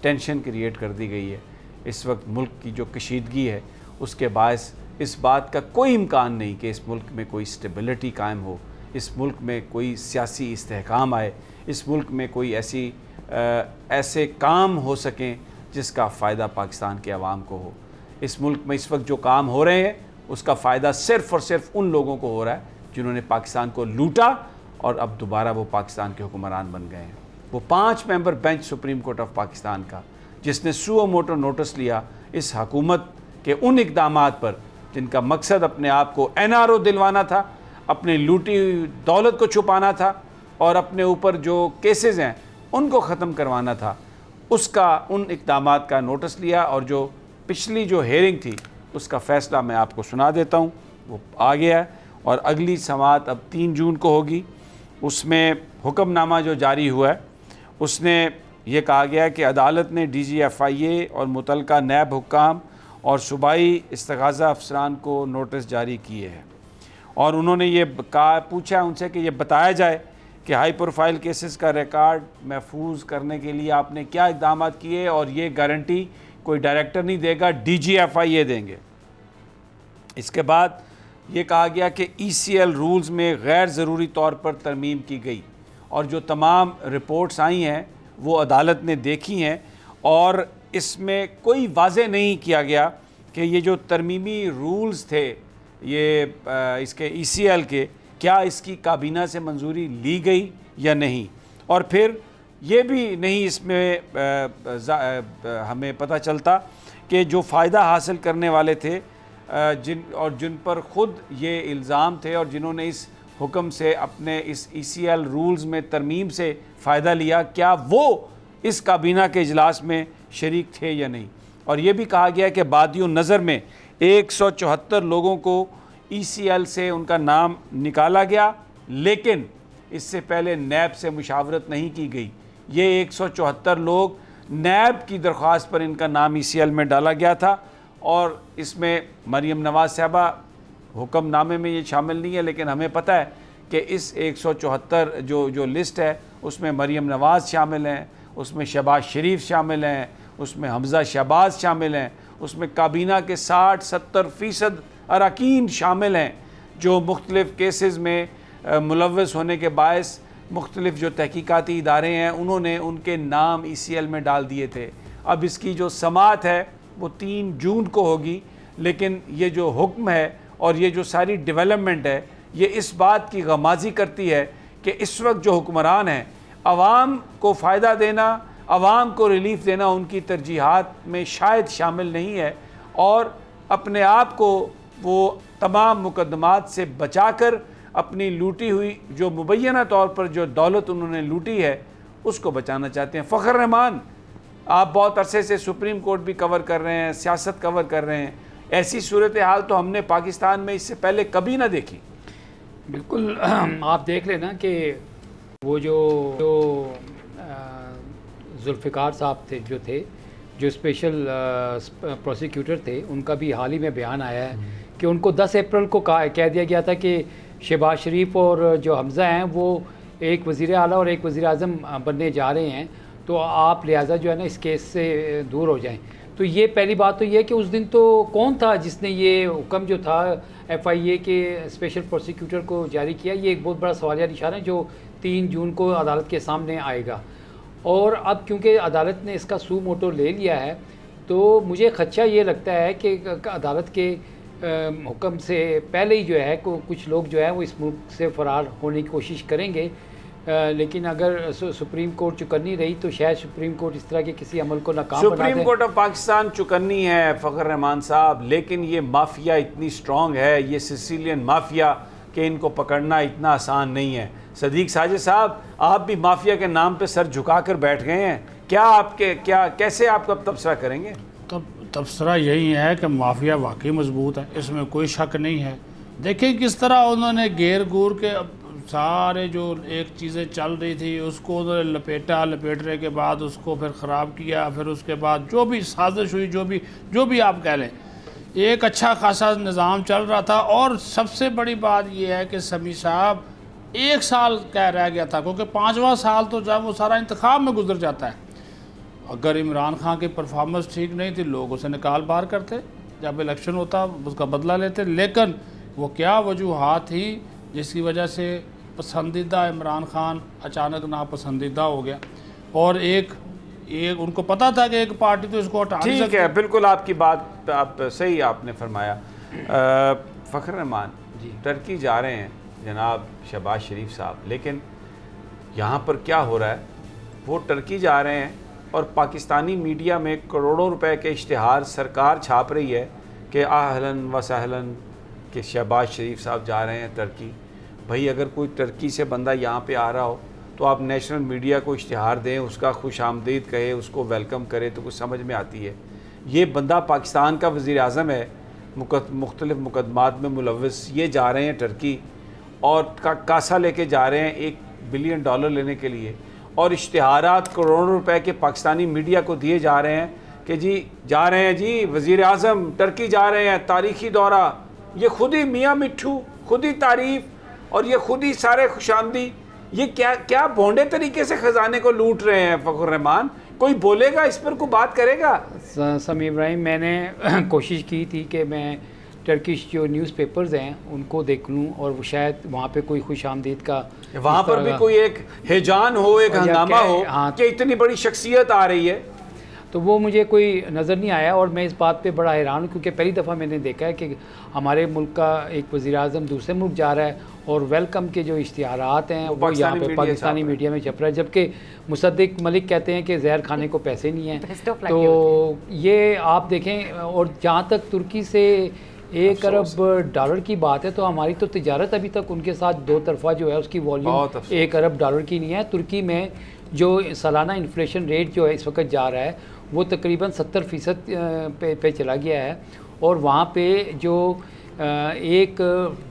टेंशन क्रिएट कर दी गई है। इस वक्त मुल्क की जो कशीदगी है उसके बायस इस बात का कोई इम्कान नहीं कि इस मुल्क में कोई स्टेबिलिटी कायम हो, इस मुल्क में कोई सियासी इस्तेहकाम आए, इस मुल्क में कोई ऐसे काम हो सकें जिसका फ़ायदा पाकिस्तान के अवाम को हो। इस मुल्क में इस वक्त जो काम हो रहे हैं उसका फ़ायदा सिर्फ़ और सिर्फ उन लोगों को हो रहा है जिन्होंने पाकिस्तान को लूटा और अब दोबारा वो पाकिस्तान के हुक्मरान बन गए हैं। वो 5 member bench supreme court of Pakistan का, जिसने सुओ मोटो नोटिस लिया इस हुकूमत के उन इक़दामात पर जिनका मकसद अपने आप को NRO दिलवाना था, अपनी लूटी दौलत को छुपाना था और अपने ऊपर जो केसेस हैं उनको ख़त्म करवाना था, उसका उन इक़दामात का नोटिस लिया। और जो पिछली जो हेयरिंग थी उसका फ़ैसला मैं आपको सुना देता हूँ, वो आ गया है और अगली समाअत अब 3 जून को होगी। उसमें हुक्मनामा जो जारी हुआ है उसने ये कहा गया कि अदालत ने DGFIA और मुतलका नैब हुक्काम और सूबाई इस्तिग़ाज़ा अफसरान को नोटिस जारी किए हैं और उन्होंने ये पूछा उनसे कि ये बताया जाए कि हाई प्रोफाइल केसेस का रिकॉर्ड महफूज करने के लिए आपने क्या इक़दाम किए, और ये गारंटी कोई डायरेक्टर नहीं देगा, DGFIA देंगे। इसके बाद ये कहा गया कि ECL रूल्स में गैर ज़रूरी तौर पर तरमीम की गई और जो तमाम रिपोर्ट्स आई हैं वो अदालत ने देखी हैं और इसमें कोई वाज़े नहीं किया गया कि ये जो तरमीमी रूल्स थे ये इसके ECL के, क्या इसकी काबीना से मंजूरी ली गई या नहीं। और फिर ये भी नहीं इसमें हमें पता चलता कि जो फ़ायदा हासिल करने वाले थे जिन पर ख़ुद ये इल्ज़ाम थे और जिन्होंने इस हुक्म से अपने इस ECL रूल्स में तरमीम से फ़ायदा लिया, क्या वो इस काबीना के इजलास में शरीक थे या नहीं। और ये भी कहा गया कि बादियों नज़र में 174 लोगों को ECL से उनका नाम निकाला गया, लेकिन इससे पहले नैब से मुशावरत नहीं की गई। ये 174 लोग नैब की दरख्वास्त पर इनका नाम ECL में डाला गया था और इसमें मरीम नवाज़ साहबा हुक्मनामे में ये शामिल नहीं है, लेकिन हमें पता है कि इस 174 जो लिस्ट है उसमें मरीम नवाज़ शामिल हैं, उसमें शहबाज शरीफ शामिल हैं, उसमें हमज़ा शहबाज शामिल हैं, उसमें काबीना के 60-70% अरकान शामिल हैं जो मुख्तलिफ़ केसेस में मुलव्वस होने के बायस मुख्तलिफ जो तहकीकाती इदारे हैं उन्होंने उनके नाम ECL में डाल दिए थे। अब इसकी जो समाअत है वो 3 जून को होगी, लेकिन ये जो हुक्म है और ये जो सारी डेवलपमेंट है ये इस बात की गमाजी करती है कि इस वक्त जो हुक्मरान हैं आवाम को फ़ायदा देना, आवाम को रिलीफ देना उनकी तरजीहात में शायद शामिल नहीं है, और अपने आप को वो तमाम मुकदमात से बचाकर अपनी लूटी हुई जो मुबैना तौर पर जो दौलत उन्होंने लूटी है उसको बचाना चाहते हैं। फ़खर रहमान, आप बहुत अरसे से सुप्रीम कोर्ट भी कवर कर रहे हैं, सियासत कवर कर रहे हैं, ऐसी सूरत हाल तो हमने पाकिस्तान में इससे पहले कभी ना देखी। बिल्कुल आप देख लेना कि वो जो जुल्फ़िकार साहब थे जो स्पेशल प्रोसिक्यूटर थे, उनका भी हाल ही में बयान आया है कि उनको 10 अप्रैल को कह दिया गया था कि शहबाज शरीफ और जो हमज़ा हैं वो एक वज़ीर आला और एक वज़ीर आज़म बनने जा रहे हैं, तो आप लिहाजा जो है ना इस केस से दूर हो जाएं। तो ये पहली बात तो ये है कि उस दिन तो कौन था जिसने ये हुक्म जो था FIA के स्पेशल प्रोसिक्यूटर को जारी किया, ये एक बहुत बड़ा सवालिया निशान है जो 3 जून को अदालत के सामने आएगा। और अब क्योंकि अदालत ने इसका सू मोटो ले लिया है तो मुझे खदशा ये लगता है कि अदालत के हुक्म से पहले ही जो है कुछ लोग जो है वो इस मुल्क से फ़रार होने की कोशिश करेंगे, लेकिन अगर सुप्रीम कोर्ट चुकन्नी रही तो शायद सुप्रीम कोर्ट इस तरह के किसी अमल को नाकाम बना दे। सुप्रीम कोर्ट ऑफ पाकिस्तान चुकन्नी है फ़खर रहमान साहब, लेकिन ये माफिया इतनी स्ट्रॉन्ग है, ये सिसिलियन माफिया, कि इनको पकड़ना इतना आसान नहीं है। सदीक साजिद साहब, आप भी माफिया के नाम पे सर झुका कर बैठ गए हैं, कैसे आप कब तबसरा करेंगे? तबसरा यही है कि माफिया वाकई मजबूत है, इसमें कोई शक नहीं है। देखिए किस तरह उन्होंने घेर घूर के सारे जो एक चीज़ें चल रही थी उसको उन्होंने लपेटने के बाद उसको फिर ख़राब किया, फिर उसके बाद जो भी साजिश हुई, जो भी आप कह लें, एक अच्छा खासा निज़ाम चल रहा था। और सबसे बड़ी बात यह है कि समी साहब 1 साल कह रह गया था, क्योंकि 5वां साल तो जब वो सारा इंतखाब में गुजर जाता है। अगर इमरान खान की परफॉर्मेंस ठीक नहीं थी लोग उसे निकाल बाहर करते, जब इलेक्शन होता उसका बदला लेते, लेकिन वो क्या वजूहात थी जिसकी वजह से पसंदीदा इमरान खान अचानक नापसंदीदा हो गया। और एक उनको पता था कि एक पार्टी तो इसको हटा नहीं सकती। ठीक है, बिल्कुल आपकी बात आप सही आपने फरमाया। फ़खर रहमान जी टर्की जा रहे हैं जनाब शहबाज शरीफ साहब, लेकिन यहाँ पर क्या हो रहा है, वो टर्की जा रहे हैं और पाकिस्तानी मीडिया में करोड़ों रुपए के इश्तिहार सरकार छाप रही है कि आहलन व सहलन कि शहबाज शरीफ साहब जा रहे हैं टर्की। भाई अगर कोई टर्की से बंदा यहाँ पे आ रहा हो तो आप नेशनल मीडिया को इश्तिहार दें, उसका खुश आमदीद कहे, उसको वेलकम करें तो कुछ समझ में आती है। ये बंदा पाकिस्तान का वज़ीर आज़म है, मुख्तलिफ़ मुकदमात में मुलव्वस, ये जा रहे हैं टर्की और कासा लेके जा रहे हैं $1 बिलियन लेने के लिए, और इश्तिहारात करोड़ों रुपए के पाकिस्तानी मीडिया को दिए जा रहे हैं कि जी जा रहे हैं, जी वज़ीर आज़म टर्की जा रहे हैं, तारीख़ी दौरा। ये खुद ही मियाँ मिट्ठू, खुद ही तारीफ़ और ये खुद ही सारे खुशामदी, ये क्या भोंडे तरीके से ख़जाने को लूट रहे हैं। फ़खर रहमान, कोई बोलेगा इस पर, कोई बात करेगा? समी इब्राहिम, मैंने कोशिश की थी कि मैं टर्किश जो न्यूज़पेपर्स हैं उनको देख लूँ और वो शायद वहाँ पे कोई खुश आमदीद का वहाँ पर भी कोई एक हिजान हो, एक हंगामा हो कि इतनी बड़ी शख्सियत आ रही है, तो वो मुझे कोई नज़र नहीं आया। और मैं इस बात पे बड़ा हैरान हूँ क्योंकि पहली दफ़ा मैंने देखा है कि हमारे मुल्क का एक वज़ीर आज़म दूसरे मुल्क जा रहा है और वेलकम के जो इश्तिहारात हैं वो यहाँ पे पाकिस्तानी मीडिया में छप रहा है, जबकि मुसद्दिक मलिक कहते हैं कि जहर खाने को पैसे नहीं हैं। तो ये आप देखें, और जहाँ तक तुर्की से $1 अरब की बात है तो हमारी तो तिजारत अभी तक उनके साथ 2 तरफ़ा जो है उसकी वॉल्यूम $1 अरब की नहीं है। तुर्की में जो सालाना इन्फ्लेशन रेट जो है इस वक्त जा रहा है वो तकरीबन 70% पे चला गया है, और वहाँ पे जो एक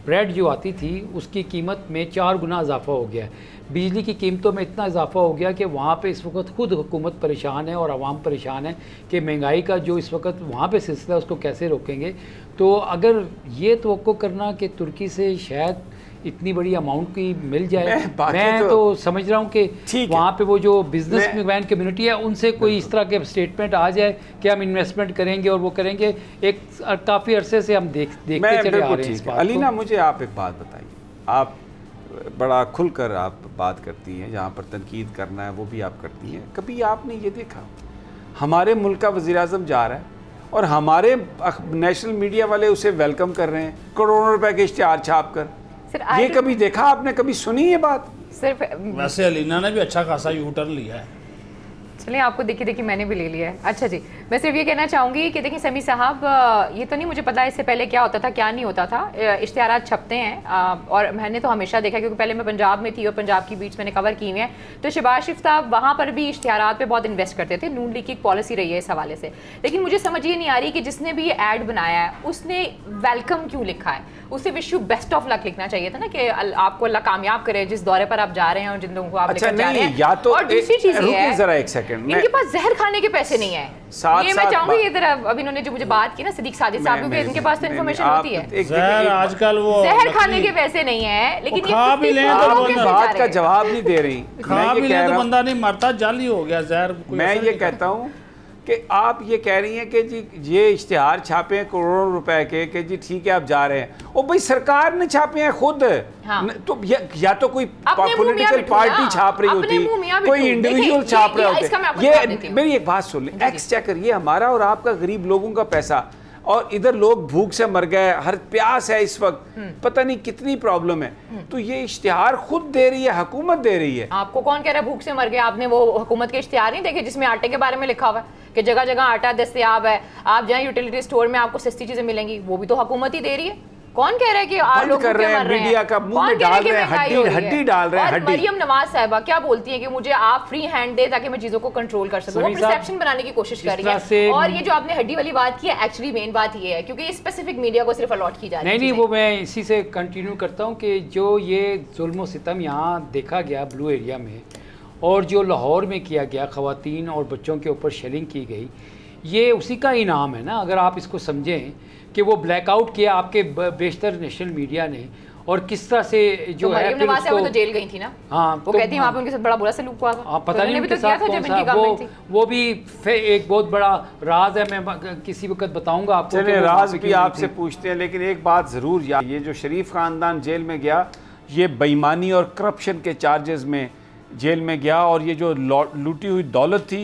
ब्रेड जो आती थी उसकी कीमत में 4 गुना इजाफा हो गया है। बिजली की कीमतों में इतना इजाफा हो गया कि वहाँ पे इस वक्त खुद हुकूमत परेशान है और आवाम परेशान है कि महंगाई का जो इस वक्त वहाँ पे सिलसिला उसको कैसे रोकेंगे। तो अगर ये तवक्को करना कि तुर्की से शायद इतनी बड़ी अमाउंट की मिल जाए, मैं तो समझ रहा हूँ कि वहाँ पे वो जो बिजनेस मैन कम्युनिटी है उनसे कोई इस तरह के स्टेटमेंट आ जाए कि हम इन्वेस्टमेंट करेंगे और वो करेंगे। एक काफ़ी अरसे से हम देखते चले आ रहे हैं इस बात को। अलीना, मुझे आप एक बात बताइए, आप बड़ा खुलकर आप बात करती हैं, जहाँ पर तनकीद करना है वो भी आप करती हैं। कभी आपने ये देखा हमारे मुल्क का वज़ीर-ए-आज़म जा रहा है और हमारे नेशनल मीडिया वाले उसे वेलकम कर रहे हैं करोड़ों रुपए के इश्तिहार छाप कर? ये कभी देखा आपने, कभी सुनी ये बात? सिर्फ वैसे अलीना ने भी अच्छा खासा यू टर्न लिया है। चलिए, आपको देखिए देखिए मैंने भी ले लिया है। अच्छा जी, मैं सिर्फ ये कहना चाहूँगी कि देखिए समी साहब, ये तो नहीं मुझे पता इससे पहले क्या होता था क्या नहीं होता था। इश्तिहारात छपते हैं और मैंने तो हमेशा देखा, क्योंकि पहले मैं पंजाब में थी और पंजाब की बीच मैंने कवर की हुई है, तो शहबाज शरीफ साहब वहाँ पर भी इश्तिहारात पे बहुत इन्वेस्ट करते थे। नून लीग की एक पॉलिसी रही है इस हवाले से। लेकिन मुझे समझ ये नहीं आ रही कि जिसने भी ये ऐड बनाया है उसने वेलकम क्यों लिखा है? उसे wish you best of luck लिखना चाहिए था ना, कि आपको अल्लाह कामयाब करे जिस दौरे पर आप जा रहे हैं और जिन लोगों को आप लेकर जा रहे हैं। या तो और दूसरी चीज़ ये है, जरा एक सेकंड, इनके पास जहर खाने के पैसे नहीं है। ये मैं चाहूंगी इधर अब इन्होंने जो मुझे बात की ना सदीक साजिद साहब, क्योंकि इनके पास तो इन्फॉर्मेशन होती है। आजकल वो जहर खाने के पैसे नहीं है, लेकिन खा भी लें तो बात का जवाब नहीं दे रही। खा भी लें तो बंदा नहीं मरता, जाली हो गया जहर। मैं ये कहता हूँ कि आप ये कह रही हैं कि जी ये इश्तिहार छापे हैं करोड़ों रुपए के, कि जी ठीक है आप जा रहे हैं। ओ भाई, सरकार ने छापे हैं खुद। हाँ। तो या तो कोई पॉलिटिकल पार्टी छाप रही होती, कोई इंडिविजुअल छाप रहे होते। ये मेरी एक बात सुन लें, एक्सचेकर ये हमारा और आपका गरीब लोगों का पैसा, और इधर लोग भूख से मर गए, हर प्यास है इस वक्त, पता नहीं कितनी प्रॉब्लम है। तो ये इश्तिहार खुद दे रही है, हुकूमत दे रही है। आपको कौन कह रहा है भूख से मर गए? आपने वो हुकूमत के इश्तिहार नहीं देखे जिसमें आटे के बारे में लिखा हुआ है कि जगह जगह आटा दस्तयाब है, आप जाएं यूटिलिटी स्टोर में आपको सस्ती चीजें मिलेंगी? वो भी तो हुकूमत ही दे रही है। कौन कह रहा है कि आप लोग कर रहे हैं, मीडिया का मुंह में डाल रहे हैं, हड्डी डाल रहे हैं। मरियम नवाज साहिबा क्या बोलती है कि मुझे आप फ्री हैंड दे ताकि मैं चीजों को कंट्रोल कर सकूं। वो परसेप्शन बनाने की कोशिश कर रही है। और ये जो आपने हड्डी वाली बात की है, एक्चुअली मेन बात ये है क्योंकि स्पेसिफिक मीडिया को सिर्फ अलॉट की जा रही है। नहीं, वो मैं इसी से कंटिन्यू करता हूँ कि जो ये जुल्म सितम यहाँ देखा गया ब्लू एरिया में, और जो लाहौर में किया गया ख़वातीन और बच्चों के ऊपर शेलिंग की गई, ये उसी का इनाम है ना। अगर आप इसको समझें कि वो ब्लैकआउट किया आपके बेशतर नेशनल मीडिया ने, और किस तरह से जो तो है फिर उसको तो जेल गई थी ना। हाँ, वो कहती है वहाँ पे उनके साथ बड़ा बुरा सलूक हुआ था। पता नहीं उनके साथ कौन सा, वो भी एक बहुत बड़ा राज है, मैं किसी वक्त बताऊंगा आपको। राज भी आपसे पूछते हैं, लेकिन एक बात ज़रूर याद, ये जो शरीफ ख़ानदान जेल में गया, ये बेईमानी और करप्शन के चार्जेस में जेल में गया, और ये जो लूटी हुई दौलत थी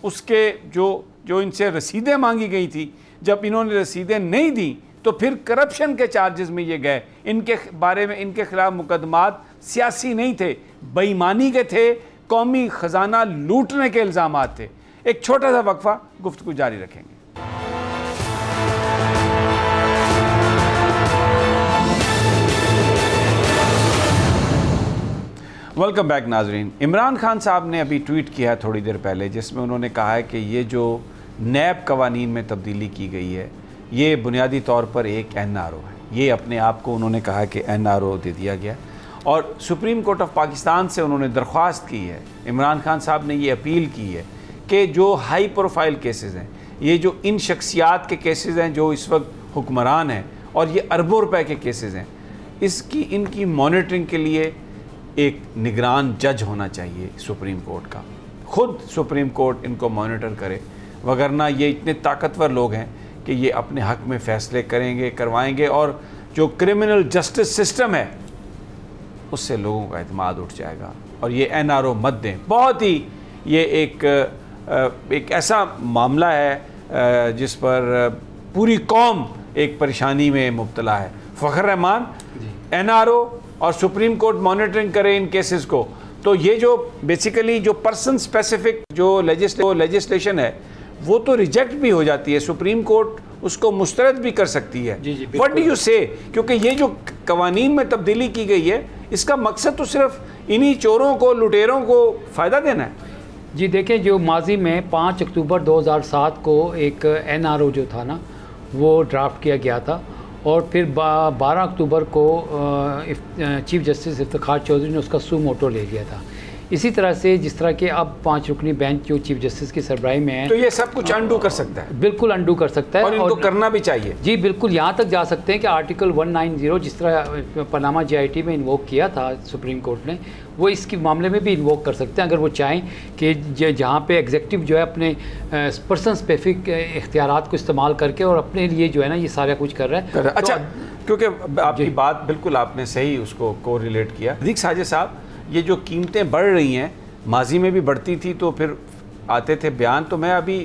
उसके जो इनसे रसीदें मांगी गई थी, जब इन्होंने रसीदें नहीं दी तो फिर करप्शन के चार्जेस में ये गए। इनके बारे में, इनके खिलाफ मुकदमात सियासी नहीं थे, बेईमानी के थे, कौमी ख़जाना लूटने के इल्ज़ामात थे। एक छोटा सा वक्फा, गुफ्तगू जारी रखेंगे। वेलकम बैक नाजरीन। इमरान खान साहब ने अभी ट्वीट किया है थोड़ी देर पहले, जिसमें उन्होंने कहा है कि ये जो नैब कवानीन में तब्दीली की गई है, ये बुनियादी तौर पर एक NRO है। ये अपने आप को उन्होंने कहा कि NRO दे दिया गया, और सुप्रीम कोर्ट ऑफ पाकिस्तान से उन्होंने दरख्वास्त की है, इमरान खान साहब ने ये अपील की है कि जो हाई प्रोफाइल केसेस हैं, ये जो इन शख्सियात के केसेस हैं जो इस वक्त हुक्मरान हैं, और ये अरबों रुपए के केसेस हैं, इनकी मॉनिटरिंग के लिए एक निगरान जज होना चाहिए सुप्रीम कोर्ट का। खुद सुप्रीम कोर्ट इनको मॉनिटर करे, वगरना ये इतने ताकतवर लोग हैं कि ये अपने हक में फ़ैसले करेंगे, करवाएंगे, और जो क्रिमिनल जस्टिस सिस्टम है उससे लोगों का एतमाद उठ जाएगा। और ये NRO मत दें। बहुत ही ये एक ऐसा मामला है जिस पर पूरी कौम एक परेशानी में मुब्तला है। फ़खर रहमान, NRO और सुप्रीम कोर्ट मॉनिटरिंग करे इन केसेस को, तो ये जो बेसिकली जो पर्सन स्पेसिफिक जो लेजिस्लेशन है वो तो रिजेक्ट भी हो जाती है, सुप्रीम कोर्ट उसको मुस्तरद भी कर सकती है। व्हाट डू यू से? क्योंकि ये जो कवानीन में तब्दीली की गई है, इसका मकसद तो सिर्फ इन्हीं चोरों को, लुटेरों को फ़ायदा देना है। जी देखें, जो माजी में 5 अक्टूबर 2007 को एक NRO जो था ना, वो ड्राफ्ट किया गया था, और फिर 12 अक्टूबर को चीफ जस्टिस इफ्तिखार चौधरी ने उसका सू मोटो ले लिया था। इसी तरह से जिस तरह के अब 5 रुकनी बेंच जो चीफ जस्टिस की सरबराही में है, तो ये सब कुछ अंडू कर सकता है। बिल्कुल अंडू कर सकता है, और इनको करना भी चाहिए। जी बिल्कुल, यहाँ तक जा सकते हैं कि आर्टिकल 190 जिस तरह पनामा JIT में इन्वोक किया था सुप्रीम कोर्ट ने, वो इसके मामले में भी इन्वोक कर सकते हैं अगर वो चाहें कि जहाँ पे एग्जेक्टिव जो है अपने पर्सन स्पेसिफिक इख्तियारात को इस्तेमाल करके और अपने लिए जो है ना ये सारा कुछ कर रहा है। अच्छा, क्योंकि आपकी बात बिल्कुल आपने सही उसको को रिलेट किया। सदीक साजिद साहब, ये जो कीमतें बढ़ रही हैं, माजी में भी बढ़ती थी तो फिर आते थे बयान। तो मैं अभी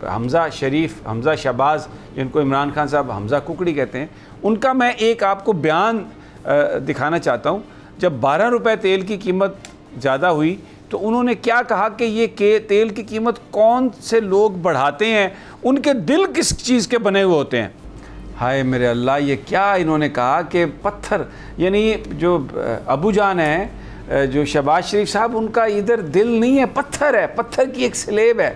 हमज़ा शरीफ, हमज़ा शहबाज, जिनको इमरान खान साहब हमज़ा कुकड़ी कहते हैं, उनका मैं एक आपको बयान दिखाना चाहता हूँ। जब 12 रुपये तेल की कीमत ज़्यादा हुई तो उन्होंने क्या कहा कि ये तेल की कीमत कौन से लोग बढ़ाते हैं, उनके दिल किस चीज़ के बने हुए होते हैं। हाय मेरे अल्लाह, ये क्या इन्होंने कहा कि पत्थर, यानी जो अबू जान है, जो शहबाज शरीफ साहब, उनका इधर दिल नहीं है, पत्थर है, पत्थर की एक स्लेब है।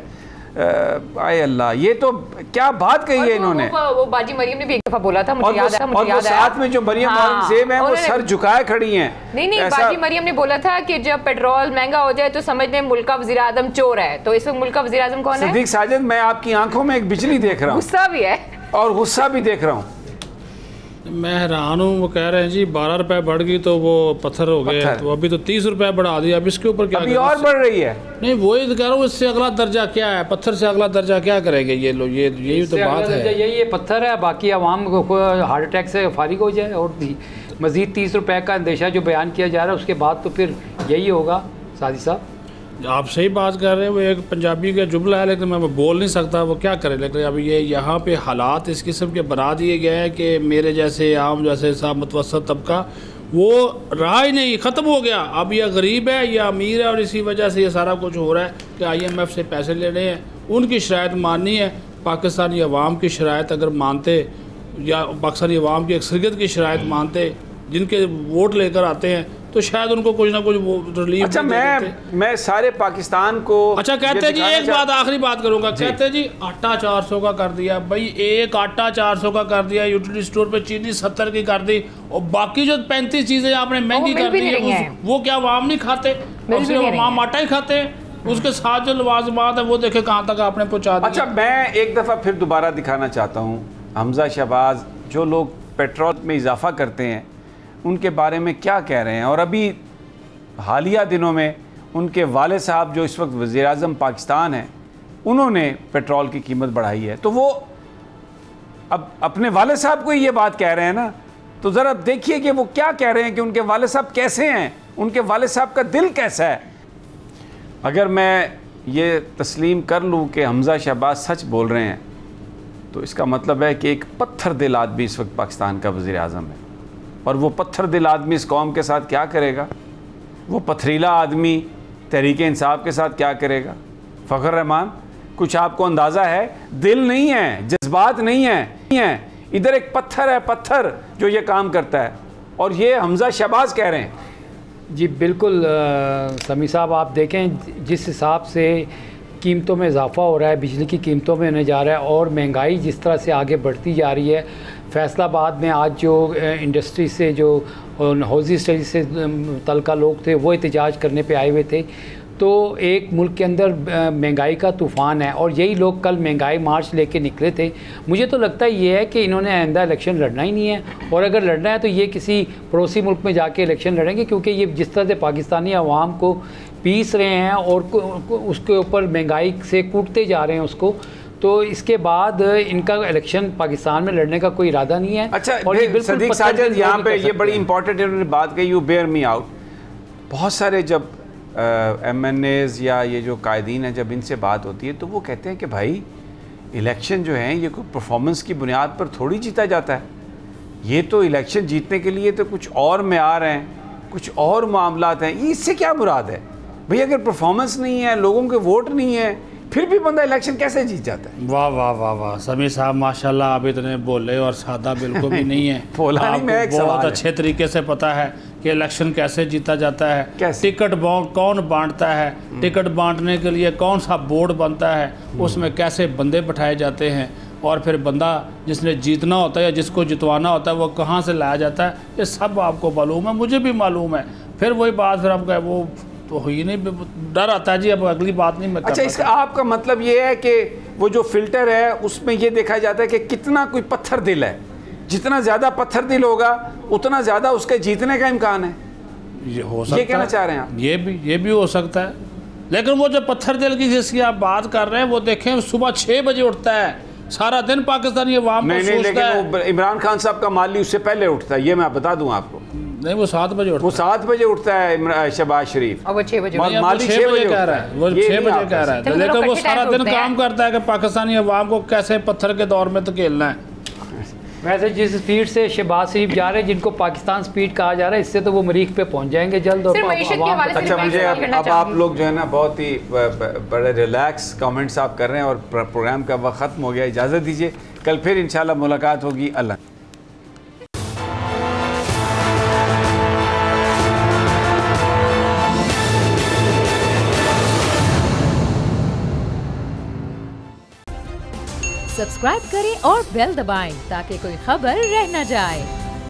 आए अल्लाह, ये तो क्या बात कही है इन्होंने। वो बाजी मरियम ने भी एक दफा बोला था, मुझे याद है। और वो साथ में जो मरियम औरंगजेब हैं वो सर झुकाए खड़ी हैं। नहीं, बाजी मरियम ने बोला था कि जब पेट्रोल महंगा हो जाए तो समझ लें मुल्क का वज़ीर आज़म चोर है। तो इस वक्त मुल्क का वज़ीर आज़म कौन है? सिद्दीक साजिद, मैं आपकी आंखों में एक बिजली देख रहा हूँ, गुस्सा भी है और गुस्सा भी देख रहा हूँ। मैं हैरान हूँ, वो कह रहे हैं जी 12 रुपए बढ़ गई तो वो पत्थर हो गए, तो अभी तो 30 रुपए बढ़ा दिया, अब इसके ऊपर क्या अभी और बढ़ रही है। नहीं, वही तो कह रहा हूँ, इससे अगला दर्जा क्या है? पत्थर से अगला दर्जा क्या करेंगे ये लोग? यही तो बात है, यही पत्थर है। बाकी आवाम को हार्ट अटैक से फारिग हो जाए, और भी मज़ीद 30 रुपए का अंदेशा जो बयान किया जा रहा है, उसके बाद तो फिर यही होगा। सादी साहब, आप सही बात कर रहे हैं, वो एक पंजाबी का जुमला है, लेकिन मैं बोल नहीं सकता, वो क्या करे। लेकिन अभी ये यहाँ पे हालात इस किस्म के बना दिए गए हैं कि मेरे जैसे आम जैसे साहब मुतवसत तबका वो रहा ही नहीं, ख़त्म हो गया। अब यह गरीब है या अमीर है, और इसी वजह से ये सारा कुछ हो रहा है कि IMF से पैसे लेने हैं, उनकी शराइत माननी है। पाकिस्तानी अवाम की शराइत अगर मानते, या पाकिस्तानी अवाम की अक्सरियत की शराइत मानते, जिनके वोट लेकर आते हैं, तो शायद उनको कुछ ना कुछ वो रिलीफ। अच्छा, मैं सारे पाकिस्तान को अच्छा कहते हैं जी, एक बात आखिरी बात करूंगा, कहते हैं जी आटा 400 का कर दिया। भाई एक आटा 400 का कर दिया, यूटिलिटी स्टोर पे चीनी 70 की कर दी, और बाकी जो 35 चीजें आपने महंगी कर दी है, वो क्या आवाम नहीं खाते? सिर्फ आवाम आटा ही खाते हैं, उसके साथ जो लवाजमात है वो देखे कहाँ तक आपने पहुँचा दिया। अच्छा, मैं एक दफ़ा फिर दोबारा दिखाना चाहता हूँ, हमज़ा शहबाज जो लोग पेट्रोल में इजाफा करते हैं उनके बारे में क्या कह रहे हैं। और अभी हालिया दिनों में उनके वाले साहब जो इस वक्त वज़ीर आज़म पाकिस्तान हैं, उन्होंने पेट्रोल की कीमत बढ़ाई है, तो वो अब अपने वाले साहब को ये बात कह रहे हैं ना, तो ज़रा देखिए कि वो क्या कह रहे हैं, कि उनके वाले साहब कैसे हैं, उनके वाले साहब का दिल कैसा है। अगर मैं ये तस्लीम कर लूँ कि हमज़ा शहबाज सच बोल रहे हैं, तो इसका मतलब है कि एक पत्थर दिल आदमी इस वक्त पाकिस्तान का वज़ीर आज़म है। और वो पत्थर दिल आदमी इस कौम के साथ क्या करेगा? वो पथरीला आदमी तहरीक इंसाफ के साथ क्या करेगा? फ़खर रहमान, कुछ आपको अंदाज़ा है? दिल नहीं है, जज्बात नहीं है, इधर एक पत्थर है, पत्थर जो ये काम करता है, और ये हमज़ा शहबाज कह रहे हैं। जी बिल्कुल समी साहब, आप देखें जिस हिसाब से कीमतों में इजाफ़ा हो रहा है, बिजली की कीमतों में होने जा रहा है, और महंगाई जिस तरह से आगे बढ़ती जा रही है। फैसलाबाद में आज जो इंडस्ट्री से, जो हाउस स्टडी से तलका लोग थे, वो एहतजाज करने पे आए हुए थे। तो एक मुल्क के अंदर महंगाई का तूफ़ान है, और यही लोग कल महंगाई मार्च लेके निकले थे। मुझे तो लगता है ये है कि इन्होंने आइंदा इलेक्शन लड़ना ही नहीं है, और अगर लड़ना है तो ये किसी पड़ोसी मुल्क में जाके इलेक्शन लड़ेंगे, क्योंकि ये जिस तरह से पाकिस्तानी अवाम को पीस रहे हैं और उसके ऊपर महंगाई से कूटते जा रहे हैं उसको, तो इसके बाद इनका इलेक्शन पाकिस्तान में लड़ने का कोई इरादा नहीं है। अच्छा, सिद्दीक साजिद, यहाँ पे ये बड़ी इंपॉर्टेंट इन्होंने बात कही, यू बेयर मी आउट। बहुत सारे जब MNAs या ये जो कायदीन हैं, जब इनसे बात होती है तो वो कहते हैं कि भाई इलेक्शन जो है ये कोई परफॉर्मेंस की बुनियाद पर थोड़ी जीता जाता है, ये तो इलेक्शन जीतने के लिए तो कुछ और मेयार हैं, कुछ और मामलात हैं। इससे क्या मुराद है भाई? अगर परफॉर्मेंस नहीं है, लोगों के वोट नहीं है, फिर भी बंदा इलेक्शन कैसे जीत जाता है? वाह वाह वाह वाह, समी साहब माशाल्लाह, आप इतने बोले और सादा बिल्कुल भी नहीं है। बहुत अच्छे तरीके से पता है कि इलेक्शन कैसे जीता जाता है, टिकट कौन बांटता है, टिकट बांटने के लिए कौन सा बोर्ड बनता है, उसमें कैसे बंदे बैठाए जाते हैं, और फिर बंदा जिसने जीतना होता है या जिसको जितवाना होता है वो कहाँ से लाया जाता है, ये सब आपको मालूम है, मुझे भी मालूम है। फिर वही बात, फिर आपका वो तो ही नहीं, डर आता है जी। अब अगली बात नहीं मैं। अच्छा, इसका आपका मतलब ये है कि वो जो फिल्टर है उसमें ये देखा जाता है कि कितना कोई पत्थर दिल है, जितना ज़्यादा पत्थर दिल होगा उतना ज़्यादा उसके जीतने का इम्कान है। ये हो सकता है, ये कहना चाह रहे हैं आप? ये भी हो सकता है, लेकिन वो जो पत्थर दिल की जिसकी आप बात कर रहे हैं, वो देखें सुबह 6 बजे उठता है, सारा दिन पाकिस्तानी अवाम नहीं, लेकिन इमरान खान साहब का माली उससे पहले उठता है, ये मैं बता दूं आपको। नहीं वो 7 बजे उठता वो 7 बजे उठता है शहबाज शरीफ, और वो 6 बजे है। माली 6 बजे कह रहा है, वो 6 बजे कह रहा चलो है, लेकिन वो कच्चे सारा टाइम दिन उठते हैं। काम करता है कि पाकिस्तानी अवाम को कैसे पत्थर के दौर में धकेलना है। वैसे जिस स्पीड से शहबाज शरीफ जा रहे हैं, जिनको पाकिस्तान स्पीड कहा जा रहा है, इससे तो वो मरीख पे पहुंच जाएंगे जल्द। और सिर्फ मईशत के हवाले से अच्छा, मैं मुझे सवाल करना अब आप चाहूंगी। लोग जो है ना बहुत ही बड़े रिलैक्स कमेंट्स आप कर रहे हैं और प्रोग्राम का वक्त ख़त्म हो गया। इजाज़त दीजिए, कल फिर इंशाल्लाह मुलाकात होगी। अल्लाह। सब्सक्राइब करें और बेल दबाएं ताकि कोई खबर रह न जाए।